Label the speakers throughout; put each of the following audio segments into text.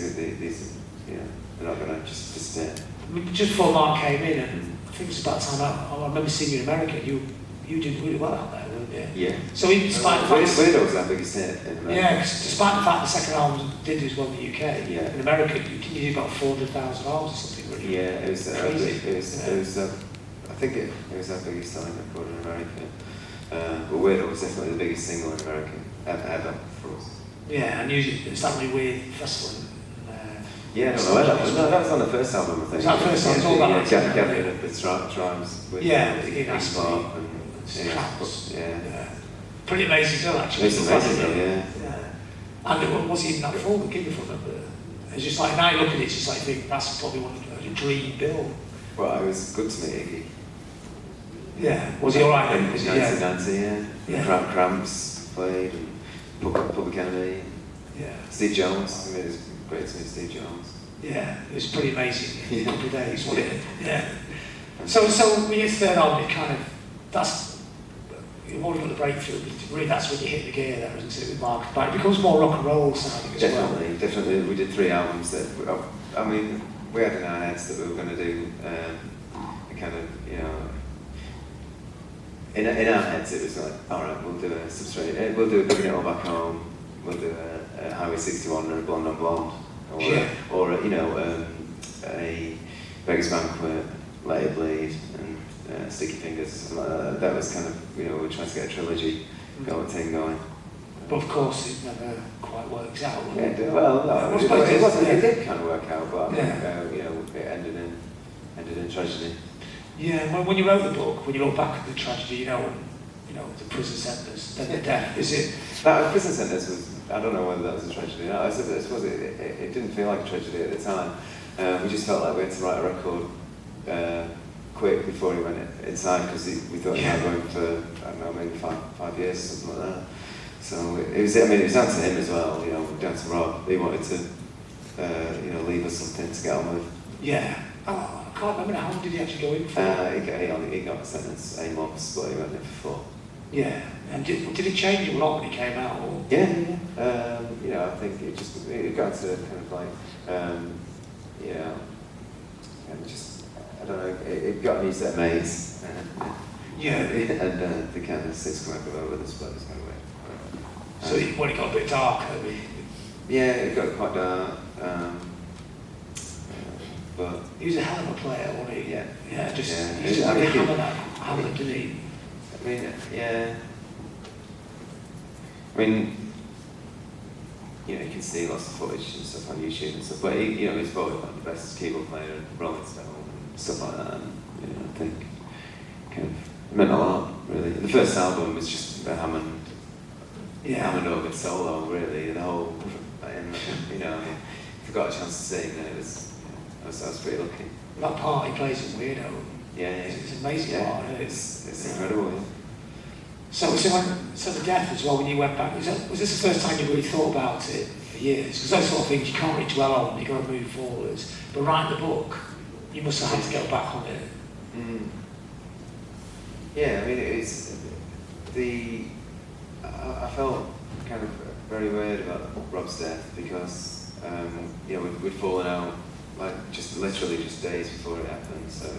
Speaker 1: these you know, they're not going to just disappear.
Speaker 2: Just before Mark came in, and I think it was about time I remember seeing you in America. You did really well out there, weren't you?
Speaker 1: Yeah.
Speaker 2: So even despite the fact
Speaker 1: Weirdo's our biggest hit in America.
Speaker 2: Yeah, despite the fact the second album did as well in the UK,
Speaker 1: yeah.
Speaker 2: in America you did about 400,000 albums or something. Really.
Speaker 1: Yeah, it was
Speaker 2: crazy.
Speaker 1: It was I think it was our biggest selling record in America. But Weirdo was definitely the biggest single in America ever for us.
Speaker 2: Yeah, and it's that really weird festival.
Speaker 1: Yeah, I don't know where that was. No, that was on the first album, I think.
Speaker 2: Was that first album? It's all about that.
Speaker 1: Gathering of the tribes with
Speaker 2: Asphalt
Speaker 1: and
Speaker 2: yeah. Pretty amazing still, actually.
Speaker 1: It's amazing, yeah.
Speaker 2: And it wasn't even that full, the gig, if I remember. It's just like, now you look at it, it's just like, I think that's probably one of the dream bill.
Speaker 1: Well, it was good to meet Iggy.
Speaker 2: Yeah. Was he alright then?
Speaker 1: 1990, yeah. Cramps played, and Public Enemy.
Speaker 2: Yeah.
Speaker 1: Steve Jones, I mean, it was great to meet Steve Jones.
Speaker 2: Yeah, it was pretty amazing in a couple of days, wasn't it? Yeah. So when you third album, it kind of, you've already got the breakthrough, but really that's when you hit the gear there, isn't it, with Mark? But it becomes more rock and roll sounding as well.
Speaker 1: Definitely. We did 3 albums that, I mean, we had in our heads that we were going to do a kind of, you know, in our heads it was like, alright, we'll do a Substrate, we'll do a Bringing It All Back Home, we'll do a Highway 61 and a Blonde on Blonde, or you know, a Burgess Banquet, Let It Bleed, and Sticky Fingers, something like that. That was kind of, you know, we were trying to get a trilogy going.
Speaker 2: But of course, it never quite works out.
Speaker 1: Yeah, well, no, it did kind of work out, but you know, it ended in tragedy.
Speaker 2: Yeah, when you wrote the book, when you look back at the tragedy, you know, the prison sentence, then the death, is it?
Speaker 1: That prison sentence was, I don't know whether that was a tragedy. No, I suppose it didn't feel like a tragedy at the time. We just felt like we had to write a record quick before he went inside, because we thought he might go in for, I don't know, maybe 5 years or something like that. So it was down to him as well, you know, down to Robb. He wanted to, you know, leave us something to get on with.
Speaker 2: Yeah. Oh, I can't remember how long did he actually go in for?
Speaker 1: He got a sentence 8 months, but he went in for 4. Yeah.
Speaker 2: And did it change a lot when he came out? Or?
Speaker 1: Yeah. You know, I think it got to kind of like, you know, and just, I don't know, it got a new set of mates. And the kind of sits coming up over the split was kind of weird.
Speaker 2: So when it got a bit darker?
Speaker 1: Yeah, it got quite dark. But
Speaker 2: he was a hell of a player, wasn't he?
Speaker 1: Yeah.
Speaker 2: Yeah, just
Speaker 1: yeah.
Speaker 2: he just hammer, didn't he?
Speaker 1: I mean, yeah. I mean, you know, you can see lots of footage and stuff on YouTube and stuff, but you know, he's voted like the best keyboard player in Rolling Stone and stuff like that. And you know, I think kind of it meant a lot, really. The first album was just a Hammond organ solo, really. The whole, and you know, if I got a chance to sing, then it was. I was pretty lucky.
Speaker 2: That part he plays is Weirdo.
Speaker 1: Yeah.
Speaker 2: It's an amazing part.
Speaker 1: It's incredible. Yeah.
Speaker 2: So the death as well. When you went back, was this the first time you really thought about it for years? Because those sort of things you can't really dwell on. You got to move forwards. But writing the book, you must have had to go back on it.
Speaker 1: Mm. Yeah, I mean it's I felt kind of very weird about Robb's death because you know we'd fallen out. Like literally just days before it happened, so it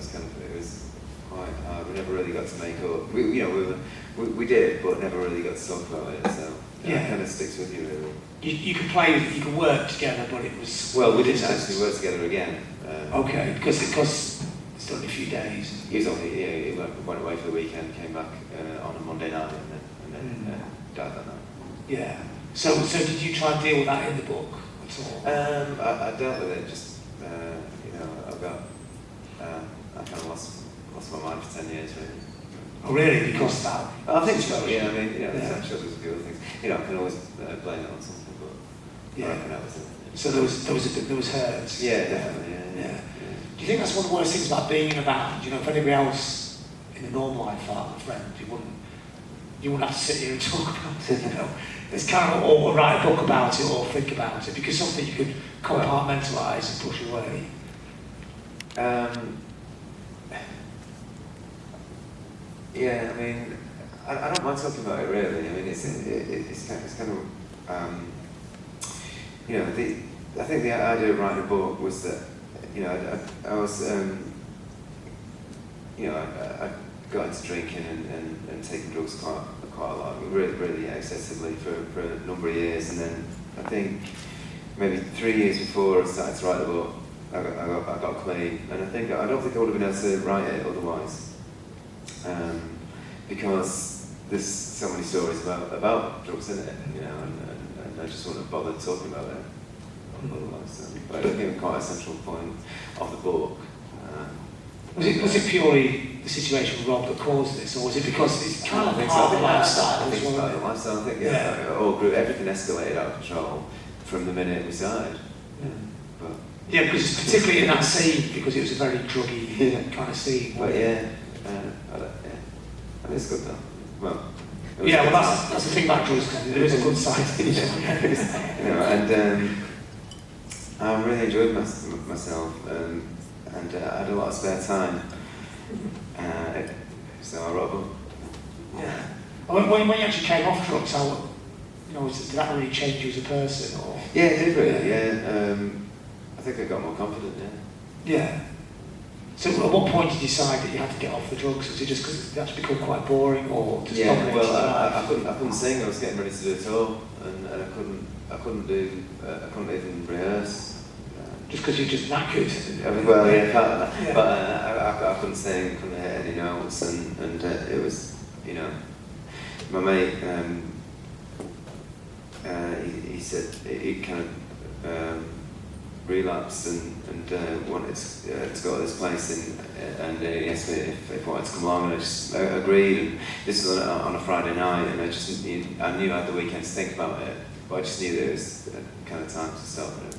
Speaker 1: was quite hard. We never really got to make up. We did, but never really got to talk about it. So it kind of sticks with you really.
Speaker 2: You could work together, but it was.
Speaker 1: Well, we didn't actually work together again.
Speaker 2: Okay, because it's only a few days.
Speaker 1: He went away for the weekend, came back on a Monday night, and then died that night.
Speaker 2: Yeah. So did you try and deal with that in the book at all?
Speaker 1: I dealt with it just. You know, I kind of lost my mind for 10 years, really.
Speaker 2: Oh, really? Because of that?
Speaker 1: I think so. Yeah, I mean, I'm sure there's a few other things. You know, I can always blame it on something, but I reckon that was it.
Speaker 2: So there was hurt.
Speaker 1: Yeah, definitely. Yeah.
Speaker 2: Do you think that's one of the worst things about being in a band? You know, if anybody else in a normal life felt a friend, you wouldn't have to sit here and talk about it. You know, it's kind of or write a book about it or think about it because something you could compartmentalise and push away.
Speaker 1: Yeah, I mean, I don't mind talking about it really. I mean, it's kind of you know, I think the idea of writing a book was that, you know, I was, you know, I got into drinking and taking drugs quite a lot, really excessively for a number of years, and then I think maybe 3 years before I started to write the book, I got clean, and I don't think I would have been able to write it otherwise, because there's so many stories about drugs in it, you know, and I just wouldn't have bothered talking about it otherwise. But it became quite a central point of the book.
Speaker 2: Was it purely the situation with Robb that caused this, or was it because it's kind of part of the lifestyle?
Speaker 1: I think it's part of the lifestyle. I think it all grew, everything escalated out of control from the minute we started. But
Speaker 2: yeah, because particularly in that scene, because it was a very druggy kind of scene.
Speaker 1: But I mean, it's good though. Well,
Speaker 2: that's the thing about drugs, because there is a good side to it.
Speaker 1: You know, and I really enjoyed myself, and I had a lot of spare time, so I wrote a book.
Speaker 2: Yeah. When you actually came off drugs, how, you know, did that really change you as a person, or?
Speaker 1: Yeah, it did really. Yeah, I think I got more confident. Yeah.
Speaker 2: Yeah. So at what point did you decide that you had to get off the drugs? Was it just because that's become quite boring, or just
Speaker 1: yeah? Well, I couldn't sing. I was getting ready to do a tour, and I couldn't even rehearse.
Speaker 2: Just because you're just knackered.
Speaker 1: Well, yeah, part of that. Yeah. But I couldn't sing, couldn't hit any notes, and it was, you know, my mate. He said he kind of relapsed and wanted to go to this place, and he asked me if I wanted to come along, and I just agreed. And this was on a Friday night, and I knew I had the weekend to think about it, but I just knew that it was kind of time to stop it.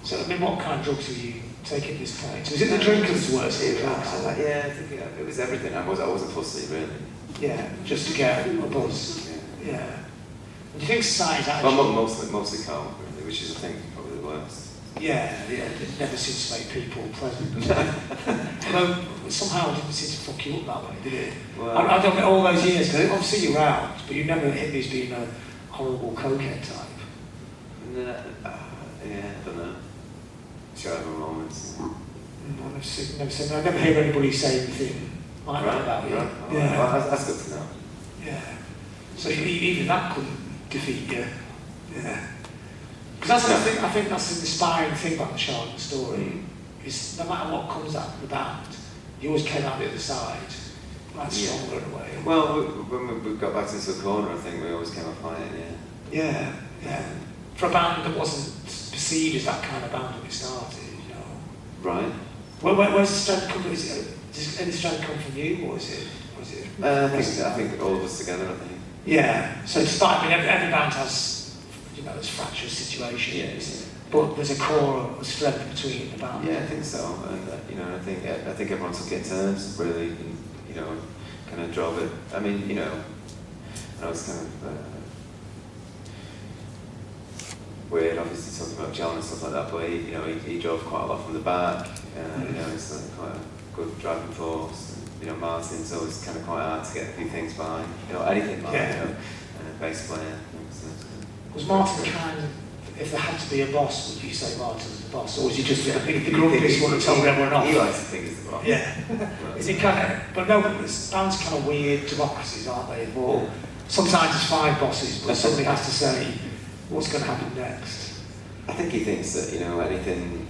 Speaker 2: So, I mean, what kind of drugs were you taking at this point? Was it the drinkers worse than the drugs?
Speaker 1: Yeah, I think it was everything. I wasn't fussy, really.
Speaker 2: Yeah, just to get a buzz. Yeah. Do you think society's actually...
Speaker 1: Well, mostly coke, really, which is, I think, probably the worst.
Speaker 2: Yeah, it never seems to make people pleasant, does it? Although, somehow it didn't seem to fuck you up that way, did it?
Speaker 1: Well,
Speaker 2: I don't know, all those years, because obviously you're out, but you never hit me as being a horrible cokehead type.
Speaker 1: Yeah, I don't know. Sure, I have moments.
Speaker 2: I never hear anybody say anything like that about you.
Speaker 1: Right.
Speaker 2: Yeah.
Speaker 1: Well, that's good to know.
Speaker 2: Yeah. So even that couldn't defeat you. Yeah. Because I think that's the inspiring thing about the Charlotte story, is no matter what comes out of the band, you always came out the other side, like stronger in a way.
Speaker 1: Well, when we got back into the corner, I think we always came up fighting,
Speaker 2: yeah. For a band that wasn't perceived as that kind of band when it started, you know.
Speaker 1: Right.
Speaker 2: Where's the strength come from? Does any strength come from you, or is it?
Speaker 1: I think all of us together, I think.
Speaker 2: Yeah. So despite, I mean, every band has, you know, its fractious situations, but there's a core of strength between the band.
Speaker 1: Yeah, I think so, and you know, I think everyone took it in turns, really, and, you know, kind of drove it. I mean, you know, I was kind of weird, obviously talking about John and stuff like that, but he drove quite a lot from the back. You know, he's like quite a good driving force. And, you know, Martin's always kind of quite hard to get a few things by. You know, anything by. You know, bass player.
Speaker 2: Was Martin kind of, if there had to be a boss, would you say Martin was the boss, or was he just the grumpiest one that told everyone off?
Speaker 1: He likes to think he's the boss.
Speaker 2: Yeah. Is he kind of? But no, band's kind of weird democracies, aren't they? Well, sometimes it's 5 bosses, but somebody has to say what's going to happen next.
Speaker 1: I think he thinks that, you know, anything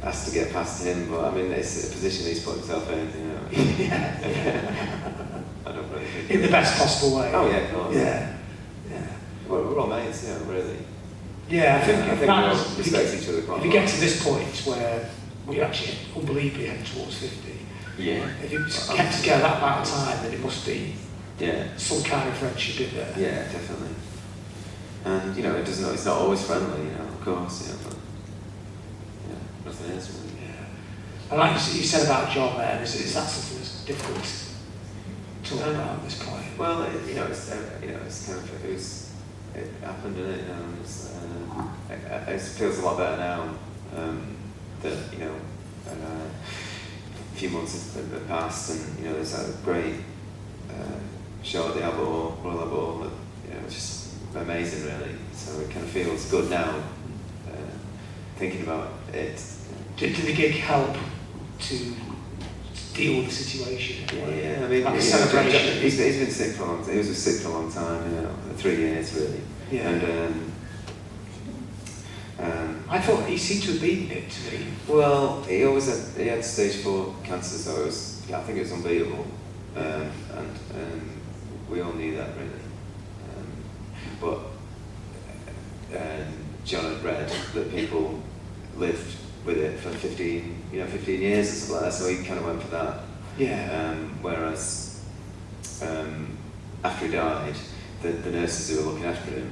Speaker 1: has to get past him, but I mean, it's a position he's put himself in, you know.
Speaker 2: Yeah.
Speaker 1: I don't really think
Speaker 2: in the best possible way.
Speaker 1: Oh yeah, of course.
Speaker 2: Yeah.
Speaker 1: We're all mates, you know, really.
Speaker 2: Yeah, I think
Speaker 1: we all respect each other quite a lot.
Speaker 2: If you get to this point where we're actually unbelievably heading towards 50, if you kept together that amount of time, then it must be some kind of friendship in there.
Speaker 1: Yeah, definitely. And you know, it's not always friendly, you know, of course, but nothing is really.
Speaker 2: Yeah. And like you said about John there, is that something that's difficult to talk about at this point?
Speaker 1: Well, it's kind of, it happened, didn't it? It feels a lot better now that, you know, a few months have passed, and you know, there's a great show at the Albert Hall, Royal Albert Hall, that, you know, it's just amazing, really. So it kind of feels good now, thinking about it.
Speaker 2: Did the gig help to deal with the situation?
Speaker 1: Yeah, I mean,
Speaker 2: like a celebration.
Speaker 1: He's been sick for a long time. He was sick for a long time, 3 years really.
Speaker 2: Yeah.
Speaker 1: And
Speaker 2: I thought he seemed to have beaten it to me.
Speaker 1: well, he had stage 4 cancer, so I think it was unbeatable, and we all knew that really. But John had read that people lived with it for 15 years or something like that, so he kind of went for that.
Speaker 2: Yeah.
Speaker 1: Whereas after he died, the nurses who were looking after him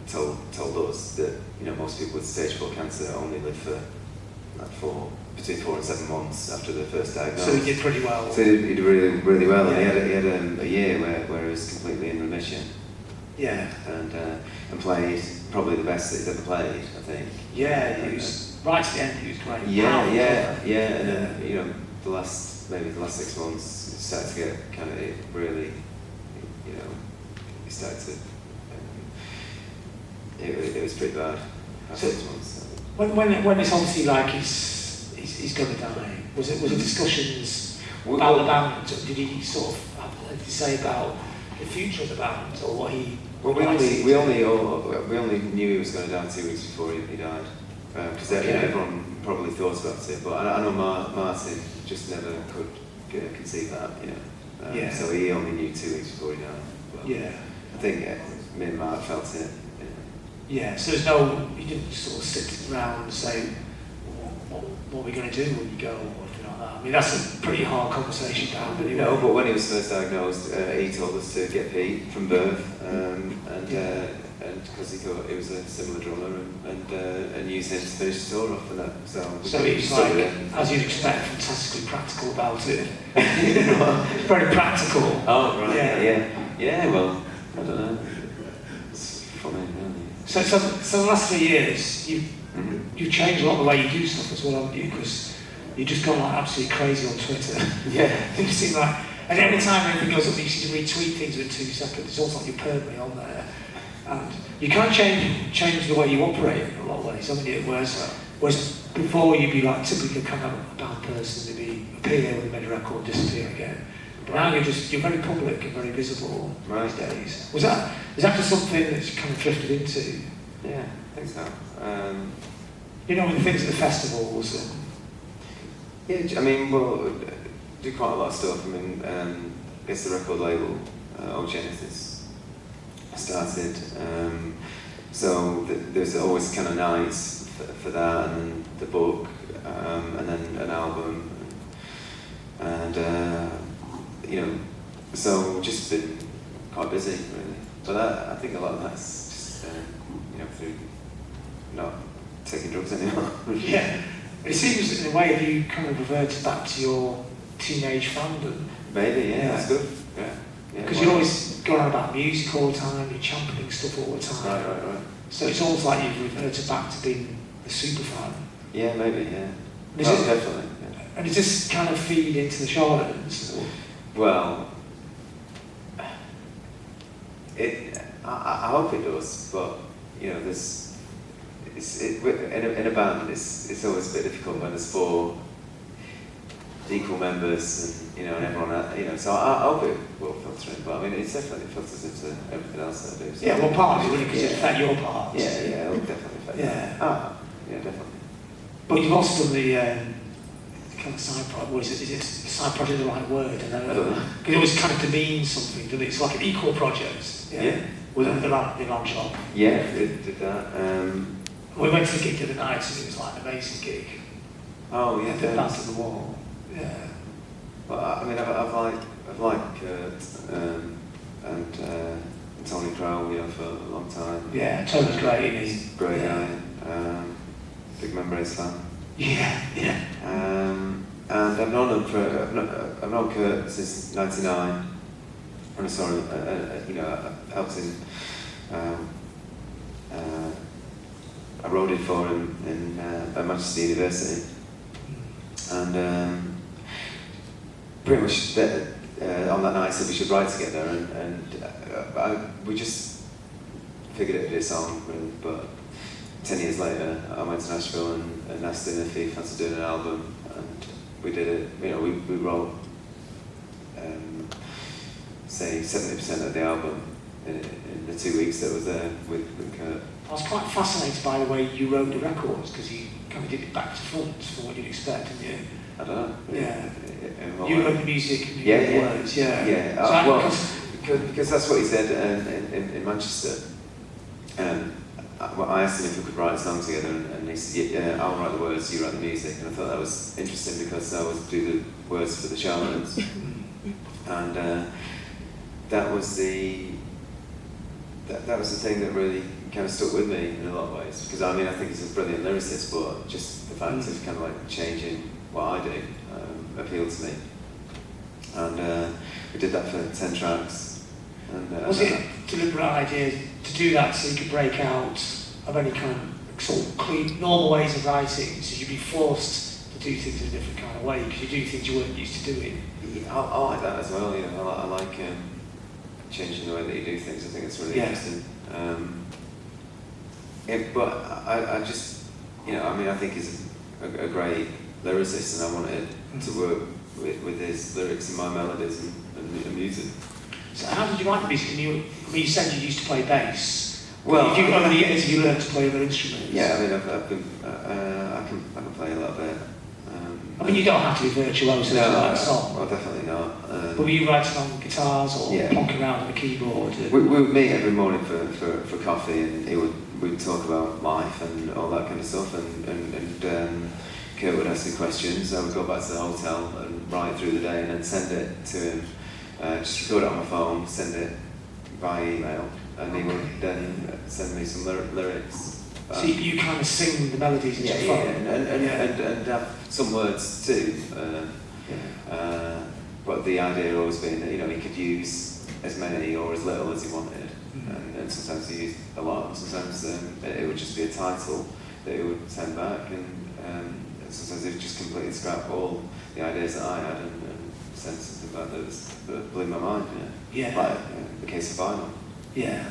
Speaker 1: told us that most people with stage 4 cancer only live for between 4 and 7 months after the first diagnosis.
Speaker 2: So he did pretty well.
Speaker 1: So he did really, really well,
Speaker 2: Yeah.
Speaker 1: and he had a year where he was completely in remission.
Speaker 2: Yeah.
Speaker 1: And played probably the best that he's ever played, I think.
Speaker 2: Yeah, he was right to the end. He was great.
Speaker 1: Yeah,
Speaker 2: Powerful.
Speaker 1: and then the last 6 months, it started to get kind of really, he started to. It was pretty bad.
Speaker 2: So,
Speaker 1: 6 months.
Speaker 2: when it's obviously like he's going to die, was it discussions about the band? Did he sort of have to say about the future of the band or what he?
Speaker 1: Well, we only knew he was going to die 2 weeks before he died, because everyone probably thought about it. But I know Martin just never could conceive that,
Speaker 2: Yeah.
Speaker 1: So he only knew 2 weeks before he died. But
Speaker 2: Yeah.
Speaker 1: I think me and Mark felt it.
Speaker 2: Yeah. So you didn't sort of sit around and say, what are we going to do when you go or anything like that. I mean, that's a pretty hard conversation to have. Anyway.
Speaker 1: No, but when he was first diagnosed, he told us to get Pete from birth, and because he thought he was a similar drummer, and use him to finish the tour off, and that. So
Speaker 2: he was like, as you'd expect, fantastically practical about it. Very practical.
Speaker 1: Oh right, yeah. Well, I don't know. It's funny, really.
Speaker 2: So the last 3 years, you've changed a lot the way you do stuff as well, haven't you? Because you've just gone like absolutely crazy on Twitter.
Speaker 1: Yeah.
Speaker 2: You seem like, and every time anything goes up, you seem to retweet things within 2 seconds. It's almost like you're permanently on there, and you can't change the way you operate in a lot of ways, haven't you? Whereas before you'd be like typically kind of a bad person, maybe appear when you made a record, disappear again. But now you're very public and very visible these days. Is that just something that's kind of drifted into?
Speaker 1: Yeah, I think so.
Speaker 2: With the things at the festivals and...
Speaker 1: Yeah, I mean, well, do quite a lot of stuff. I mean, I guess the record label, Old Genesis, started. So there's always kind of nights for that, and then the book, and then an album, and so just been quite busy really. But I think a lot of that's just through not taking drugs anymore.
Speaker 2: Yeah. It seems in a way you kind of reverted back to your teenage fandom.
Speaker 1: Maybe, yeah, that's good. Yeah.
Speaker 2: Because you're always going on about music all the time, you're championing stuff all the time.
Speaker 1: Right.
Speaker 2: So it's almost like you've reverted back to being a super fan.
Speaker 1: Yeah, maybe, yeah.
Speaker 2: Definitely.
Speaker 1: Yeah.
Speaker 2: And does this kind of feed into the Charlatans?
Speaker 1: Well, I hope it does, but in a band, it's always a bit difficult when there's 4 equal members, and and everyone, so I hope it will filter in. But I mean, it definitely filters into everything else that I do. So.
Speaker 2: Yeah, well, part of it, because it affects your part.
Speaker 1: Yeah, it'll definitely affect.
Speaker 2: Yeah.
Speaker 1: That. Yeah, definitely.
Speaker 2: But you've also done the kind of side project. What is it? Is it side project the right word? I don't know. Because it always kind of demeans something, doesn't it? It's like an equal project.
Speaker 1: Yeah.
Speaker 2: With the lamp shop.
Speaker 1: Yeah, did that.
Speaker 2: We went to the gig the other night, and it was like an amazing gig.
Speaker 1: Oh yeah.
Speaker 2: The Dance on the Wall. Yeah.
Speaker 1: Well, I mean, I've liked Kurt and Tony Crow, for a long time.
Speaker 2: Yeah, Tony's great, isn't he?
Speaker 1: Great guy. Big Membranes fan.
Speaker 2: Yeah.
Speaker 1: And I've known Kurt since '99. When I saw him, I helped him. I wrote it for him at Manchester University, and pretty much on that night I said we should write together, and we just figured it'd be a song, really. But 10 years later, I went to Nashville and asked him if he fancied doing an album, and we did it. You know, we wrote, say, 70% of the album in the 2 weeks that was there with Kurt.
Speaker 2: I was quite fascinated by the way you wrote the records, because you kind of did it back to front from what you'd expect, didn't you?
Speaker 1: I don't know.
Speaker 2: Yeah. You wrote the music and you
Speaker 1: yeah,
Speaker 2: wrote the
Speaker 1: yeah.
Speaker 2: words, yeah.
Speaker 1: Yeah, well, because that's what he said in Manchester. I asked him if we could write a song together, and he said, yeah, I'll write the words, you write the music. And I thought that was interesting because I would do the words for the Charlatans. And that was the thing that really kind of stuck with me in a lot of ways. Because I mean, I think he's a brilliant lyricist, but just the fact of kind of like changing what I do appealed to me. And we did that for 10 tracks. And,
Speaker 2: was it a deliberate idea to do that so you could break out of any kind of sort of clean, normal ways of writing, so you'd be forced to do things in a different kind of way because you do things you weren't used to doing?
Speaker 1: Yeah, I like that as well. You know, I like changing the way that you do things. I think it's really interesting. But I just, you know, I mean, I think he's a great lyricist, and I wanted to work with his lyrics and my melodies and music.
Speaker 2: So how did you write the music? You said you used to play bass.
Speaker 1: Well,
Speaker 2: over the years, have you learned to play other instruments?
Speaker 1: Yeah, I mean, I can play a little bit.
Speaker 2: I mean, you don't have to be virtuoso to write a song.
Speaker 1: Well, definitely not.
Speaker 2: But were you writing on guitars or plonking around on the keyboard?
Speaker 1: We would meet every morning for coffee, and we'd talk about life and all that kind of stuff, and Kurt would ask me questions. I would go back to the hotel and write through the day and then send it to him. Just record it on my phone, send it by email, and he would then send me some lyrics.
Speaker 2: So you kind of sing the melodies into your phone?
Speaker 1: And have some words too. But the idea always being that, you know, he could use as many or as little as he wanted, and sometimes he used a lot, and sometimes it would just be a title that he would send back, and sometimes he would just completely scrap all the ideas that I had and send something back that blew my mind. Yeah. Like the case of vinyl.
Speaker 2: Yeah.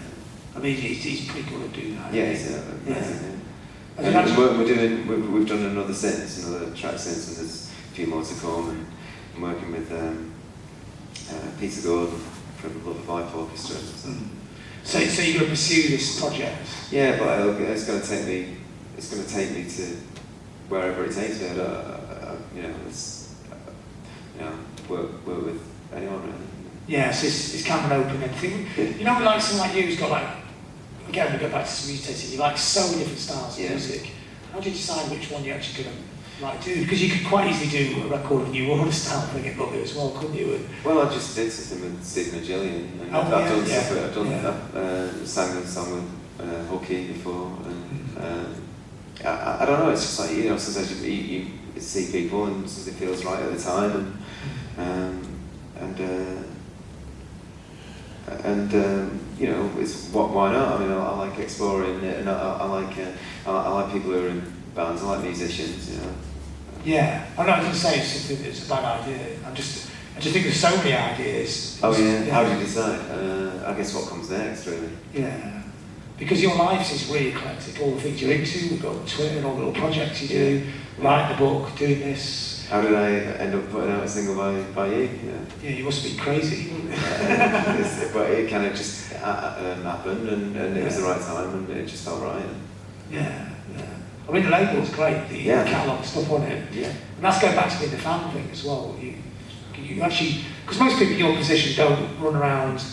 Speaker 2: I mean, he's pretty good at doing that.
Speaker 1: Yeah, he's amazing. And we've done another track since, and there's a few more to come. And I'm working with Peter Gordon from Love of Life Orchestra.
Speaker 2: So you're going to pursue this project?
Speaker 1: Yeah, but it's going to take me. It's going to take me to wherever it takes me. Work with anyone really.
Speaker 2: Yeah, so it's kind of an open-ended thing. You know, like someone like you who's got like, again, we go back to some music tasting, you like so many different styles of music. How do you decide which one you're actually going to like do? Because you could quite easily do a record of a New Order style thing at Burgess as well, couldn't you?
Speaker 1: Well, I just did something with Stephen and Gillian. And I've sang a song with Hooky before. And I don't know, it's just like, you know, sometimes you see people and something feels right at the time. And you know, why not? I mean, I like exploring it, and I like people who are in bands. I like musicians, you know.
Speaker 2: Yeah, I'm not going to say it's something that's a bad idea. I just think there's so many ideas.
Speaker 1: Oh yeah. How do you decide? I guess what comes next, really.
Speaker 2: Yeah, because your life is really eclectic. All the things you're into, we've got Twitter and all the little projects you do, writing a book, doing this.
Speaker 1: How did I end up putting out a single by you?
Speaker 2: Yeah, you must be crazy.
Speaker 1: But it kind of just happened, and it was the right time, and it just felt right.
Speaker 2: Yeah. I mean, the label's great, the catalogue stuff on it.
Speaker 1: Yeah.
Speaker 2: And that's going back to being the fan thing as well. You actually, because most people in your position don't run around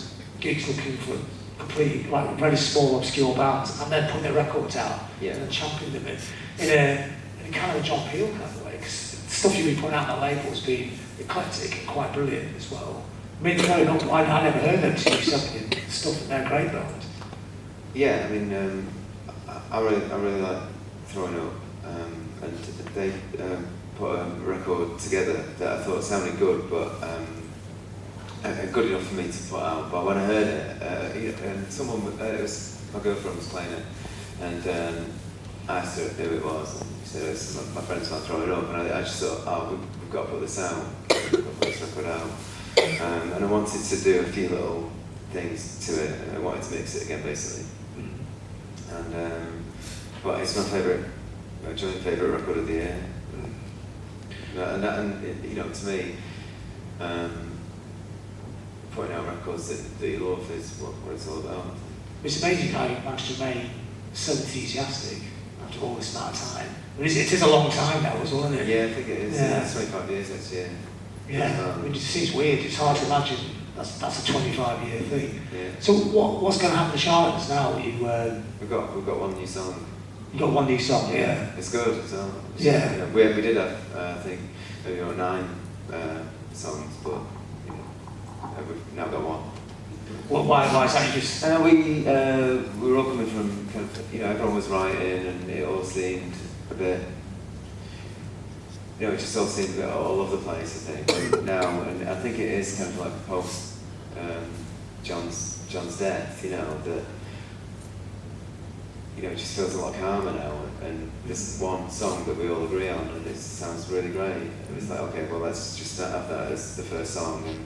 Speaker 2: gigs looking for complete, like very small, obscure bands, and then putting their records out and then championing them in a kind of a John Peel kind of way. Stuff you've been putting out on that label has been eclectic and quite brilliant as well. I mean, growing up, I never heard them to something stuff, and they're great band.
Speaker 1: Yeah, I mean, I really like Throwing Up, and they put a record together that I thought sounded good, but good enough for me to put out. But when I heard it, and someone, it was my girlfriend was playing it, and I asked her who it was, and she said, "It's my friend's gonna Throw It Up," and I just thought, we've got to put this out, we've got to put this record out. And I wanted to do a few little things to it, and I wanted to mix it again, basically. And but it's my joint favourite record of the year. And you know, to me, putting out records that you love is what it's all about.
Speaker 2: It's amazing how you managed to remain so enthusiastic after all this amount of time. I mean, it is a long time now as well, isn't it?
Speaker 1: Yeah, I think it is.
Speaker 2: Yeah.
Speaker 1: It's 25 years next year.
Speaker 2: Yeah, I mean, it seems weird. It's hard to imagine that's a 25-year thing.
Speaker 1: Yeah.
Speaker 2: So what's going to happen to Charlotte now?
Speaker 1: We've got one new song.
Speaker 2: You got one new song, yeah.
Speaker 1: It's good. So,
Speaker 2: yeah.
Speaker 1: You know, we did have I think maybe 9 songs, but you know, we've now got one.
Speaker 2: Why is that? You just
Speaker 1: we were all coming from kind of, you know, everyone was writing and it all seemed a bit, you know, it just all seemed a bit all over the place, I think, now, and I think it is kind of like post John's death, you know, that, you know, it just feels a lot calmer now, and this one song that we all agree on, and it sounds really great, and it's like, okay, well, let's just have that as the first song, and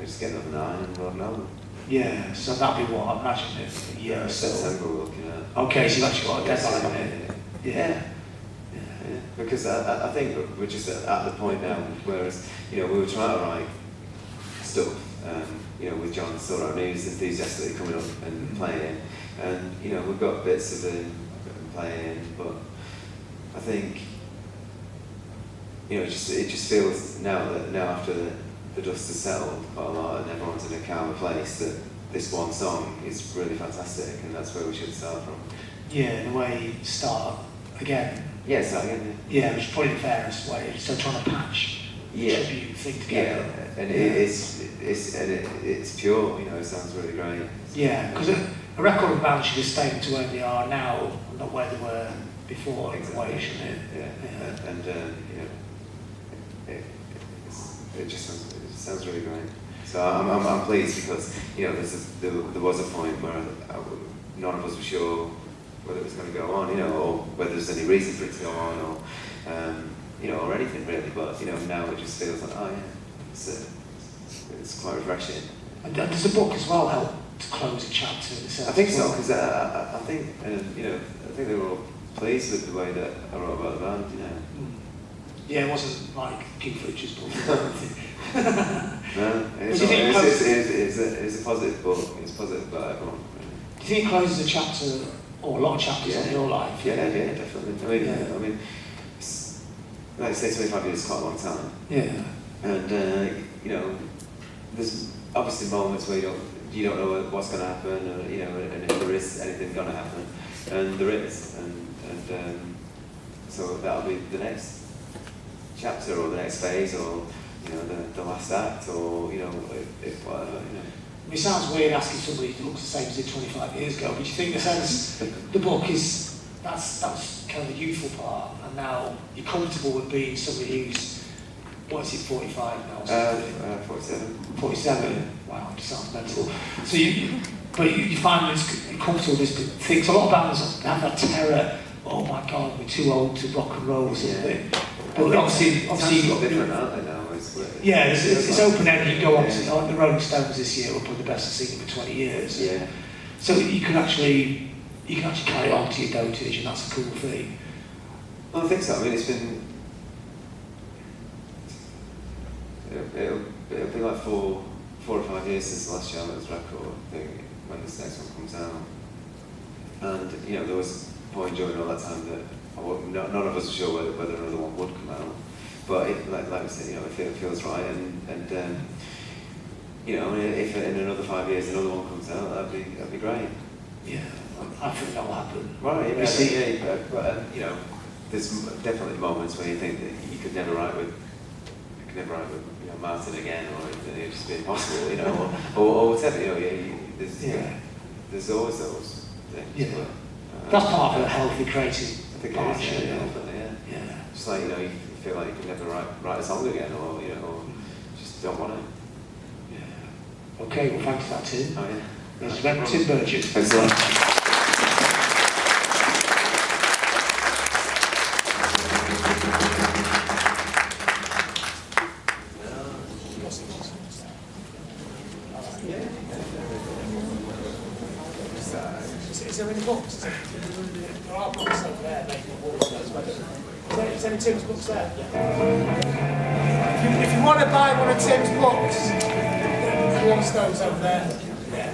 Speaker 1: just get another 9 and roll another.
Speaker 2: Yeah, so that'd be what I imagine a year or so.
Speaker 1: September we're looking at.
Speaker 2: Okay, so you've actually got a deadline on it. Yeah.
Speaker 1: Because I think we're just at the point now, whereas, you know, we were trying to write stuff, you know, with John still around, he was enthusiastically coming up and playing, and, you know, we've got bits of him playing, but I think, you know, it just feels now after the dust has settled quite a lot and everyone's in a calmer place, that this one song is really fantastic, and that's where we should start from. Yeah,
Speaker 2: in a way, start again.
Speaker 1: Yeah, start again.
Speaker 2: Yeah, which is probably the fairest way. Still trying to patch the tribute thing together.
Speaker 1: Yeah, and it's pure. You know, it sounds really great.
Speaker 2: Yeah, because a record of band should just stay to where they are now, not where they were before.
Speaker 1: Exactly.
Speaker 2: Way, shouldn't it?
Speaker 1: Yeah. And you know, it just sounds really great. So I'm pleased because, you know, there was a point where none of us were sure whether it was going to go on, you know, or whether there's any reason for it to go on, or you know, or anything really. But you know, now it just feels like, oh yeah, it's quite refreshing.
Speaker 2: And does the book as well help to close a chapter?
Speaker 1: I think so, because I think, you know, I think they were all pleased with the way that I wrote about the band, you know.
Speaker 2: Yeah, it wasn't like Keith Richards' book.
Speaker 1: No, it's a positive book. It's positive about everyone.
Speaker 2: Do you think it closes a chapter, or a lot of chapters in your life?
Speaker 1: Yeah, definitely. I mean, like I say, 25 years is quite a long time.
Speaker 2: Yeah.
Speaker 1: And you know, there's obviously moments where you don't know what's going to happen, or, you know, and if there is anything going to happen, and there is, and so that'll be the next chapter, or the next phase, or, you know, the last act, or, you know, if whatever, you know.
Speaker 2: It sounds weird asking somebody who looks the same as did 25 years ago, but you think the sense the book is, that's kind of the youthful part, and now you're comfortable with being somebody who's, what is it, 45 now?
Speaker 1: 47.
Speaker 2: 47? Yeah. Wow, it sounds mental. So you find it's comfortable with this thing. So a lot of bands have that terror, oh my God, we're too old to rock and roll or something.
Speaker 1: Yeah.
Speaker 2: But obviously you've got
Speaker 1: different, aren't they now?
Speaker 2: Yeah, it's open-ended. You go on to, like the Rolling Stones this year were probably the best singer for 20 years.
Speaker 1: Yeah.
Speaker 2: So you can actually carry on to your dotage, and that's a cool thing.
Speaker 1: Well, I think so. I mean, it's been, it'll be like four or 5 years since the last Charlotte's record, I think, when this next one comes out. And, you know, there was a point during all that time that none of us were sure whether another one would come out. But like we said, you know, if it feels right, and you know, if in another 5 years another one comes out, that'd be great.
Speaker 2: Yeah, I think that'll happen.
Speaker 1: Right, but you know, there's definitely moments where you think that you could never write with you know, Martin again, or it'd just be impossible, you know, or whatever, you know. There's always those things.
Speaker 2: Yeah.
Speaker 1: But,
Speaker 2: that's part of a healthy creative
Speaker 1: partnership. Yeah. Just like, you know, you feel like you can never write a song again, or, you know, or just don't want to.
Speaker 2: Yeah. Okay, well, thanks for that, Tim.
Speaker 1: Oh, yeah.
Speaker 2: That's Tim Burgess.
Speaker 1: Thanks a lot.
Speaker 2: Is there any books?
Speaker 3: Is any Tim's books there? If you want to buy one of Tim's books, he wants those over there. Yeah.